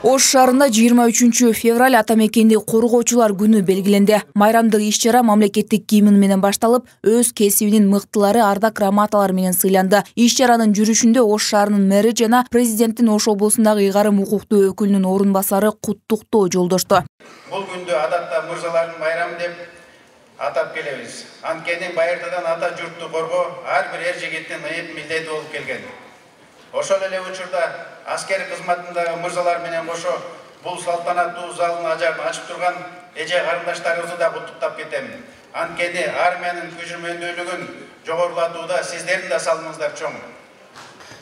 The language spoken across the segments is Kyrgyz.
Ош шаарында 23 февраль ата мекенди коргоочулар күнү белгиленди. Майрамдык иш-чара мамлекеттик гимн менен башталып, өз кесибинин мыктылары ардак грамоталар менен сыйланды. Иш-чаранын жүрүшүндө Ош шаарынын мэри жана президенттин Ош облусундагы ыйгарым укуктуу өкүлүнүн орун басары куттуктоо жолдошту. Бул күндү адатта мырзалардын майрамы деп атап келебиз. Анткени байыртадан ата журтту коргоо ар бир эр жигиттин ыйык милдети болуп келген. Ошол эле учурда аскер кызматындагы мырзалар менен кошо бул салтанаттуу залдын ажарын ачып турган эже карындаштарыбызды да куттуктап кетем. Анткени армиянын күчмөндөөлүгүн жогорулатууда сиздердин да салымыңыздар чоң.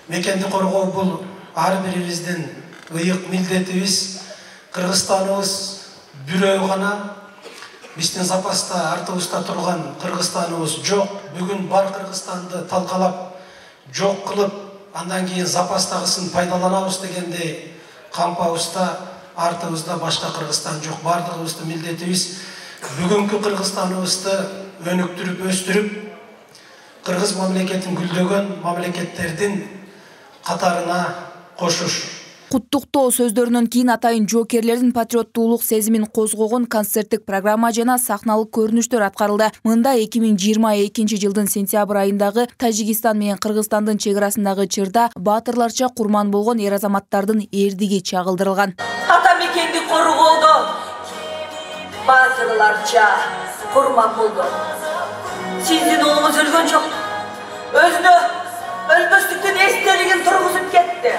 Мекенди коргоо бул ар бирибиздин ыйык милдетибиз. Кыргызстаныбыз бирөө гана, биздин запаста артыбызда турган Кыргызстаныбыз жок. Бүгүн бар Кыргызстанды талкалап, жок кылып, андан кийин запастагысын пайдаланабыз дегендей кампабызда артыбызда башка Кыргызстан жок. Бардыгыбыздын милдетибиз бүгүнкү Кыргызстаныбызды өнүктүрүп, өстүрүп, Кыргыз мамлекетин гүлдөгөн мамлекеттердин катарына кошуш. Куттуктоо сөздөрүнөн кийин атайын жоокерлердин патриоттуулук сезимин козгогон концерттик программа жана сахналык көрүнүштөр аткарылды. Мында 2022 жылдын сентябрь айындагы Тажикстан менен Кыргызстандын чек арасындагы чырда баатырларча курман болгон эр азаматтардын эрдиги чагылдырылган. Ата мекенди коргоодо баатырларча курман болгон. Сиздин уулуңуз өлгөн жок. Өзүнө өлбөстүктүн эстелигин тургузуп кетти.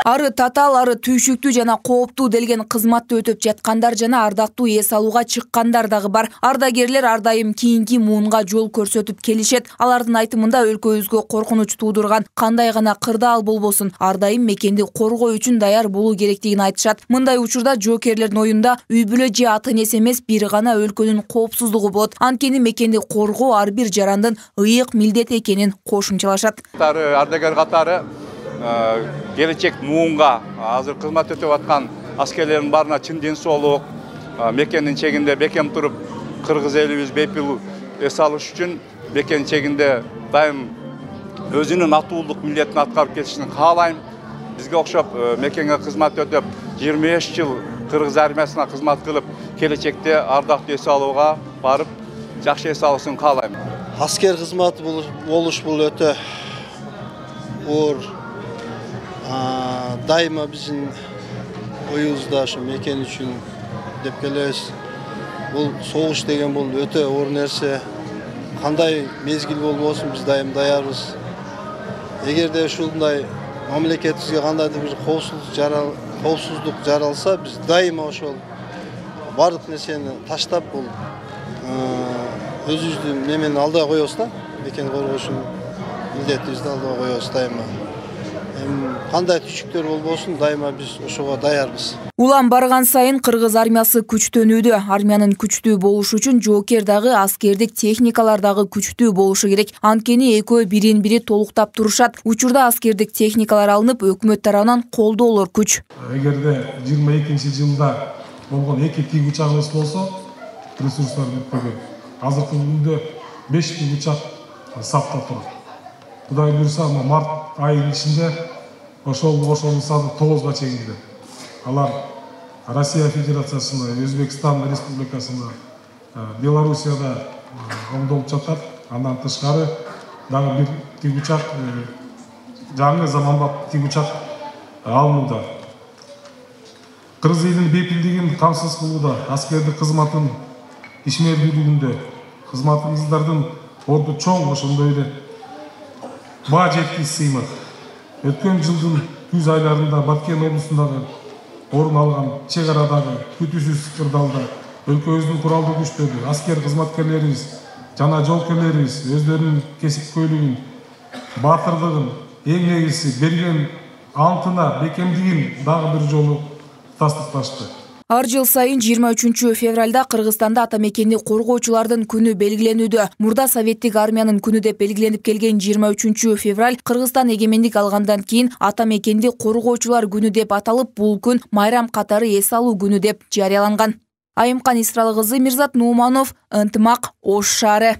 Ары татал, ары түйшүктүү жана кооптуу делген кызматты өтөп жаткандар жана ардактуу эс алууга чыккандар дагы бар. Ардагерлер ар дайым кийинки муунга жол көрсөтүп келишет. Алардын айтымында өлкөбүзгө коркунуч туудурган кандай гана кырдаал болбосун, ар дайым мекенди коргоо үчүн даяр болуу керектигин айтышат. Мындай учурда жоокерлердин оюнда үй бүлө же ата энеси эмес, бир гана өлкөнүн коопсуздугу болот. Анткени мекенди коргоо ар бир жарандын ыйык милдети экенин кошумчалашат. Ардагер катары келечек муунга азыр кызмат өтөп аткан аскерлердин баарына чын ден соолук, мекендин чегинде бекем туруп, кыргыз элибиз бейпил эс алыш үчүн мекендин чегинде дайым өзүнүн атуулук милдетин аткарып кетишин каалайм. Бизге окшоп мекенге кызмат өтөп 25 жыл кыргыз армиясына кызмат кылып, келечекте ардактуу эс алууга барып, жакшы эс алышын каалайм. Аскер кызматы болуш бул өтө оор. Дайыма биздин оюбузда ошо мекен үчүн деп келебиз. Бул согуш деген бул өтө оор нерсе. Кандай мезгил болбосун биз дайым даярбыз. Эгерде ушундай мамлекетибизге кандайдыр бир коопсуздук жаралса, биз дайыма ошол бардык нерсени таштап бул өзүбүздүн неменин алдыга коебуз да. Мекен коргоошун милдетибизди алдыга коебуз дайыма. Кандай түшүктөр болбосун, дайыма биз ошого даярбыз. Улам барган сайын кыргыз армиясы күчтөнүүдө. Армиянын күчтүү болушу үчүн жоокер дагы, аскердик техникалар дагы күчтүү болушу керек. Анткени экөө бирин-бири толуктап турушат. Учурда аскердик техникалар алынып, өкмөт тарабынан колдоолор күч. Эгерде 22 жылда болгон эки тиг учагыбыз болсо, ресурстар бүтпөгөн. Азыркы күндө 5 тиг учак сапта турат. Кудай буйруса, март айынын ичинде ошол саны 9га чегилди. Алар Россия Федерациясында, Өзбекстан Республикасында, Белоруссияда оңдолуп жатат. Андан тышкары дагы бир тиг учак, жаңы заманбап тиг учак алынууда. Кыргыз элинин бейпилдигин камсыз кылууда, аскердик кызматын ишмердүүлүгүндө кызматыңыздардын орду чоң, ошондой эле баа жеткис сыймак. Өткөн жылдын күз айларында Баткен облусундагы орун алган чек арадагы күтүүсүз кырдаалда өлкөбүздүн куралдуу күчтөрү, аскер кызматкерлерибиз жана жоокерлерибиз өздөрүнүн кесипкөйлүгүн, баатырдыгын, эң негизгиси берген антына, бекемдигин дагы бир жолу тастыкташты. Ар жыл сайын 23 февралда Кыргызстанда ата мекенди коргоочулардын күнү белгиленүүдө. Мурда советтик армиянын күнү деп белгиленип келген 23 февраль Кыргызстан эгемендик алгандан кийин ата мекенди коргоочулар күнү деп аталып, бул күн майрам катары эс алуу күнү деп жарыяланган. Айымкан Исралы кызы, Мирзат Нууманов, Ынтымак, Ош шаары.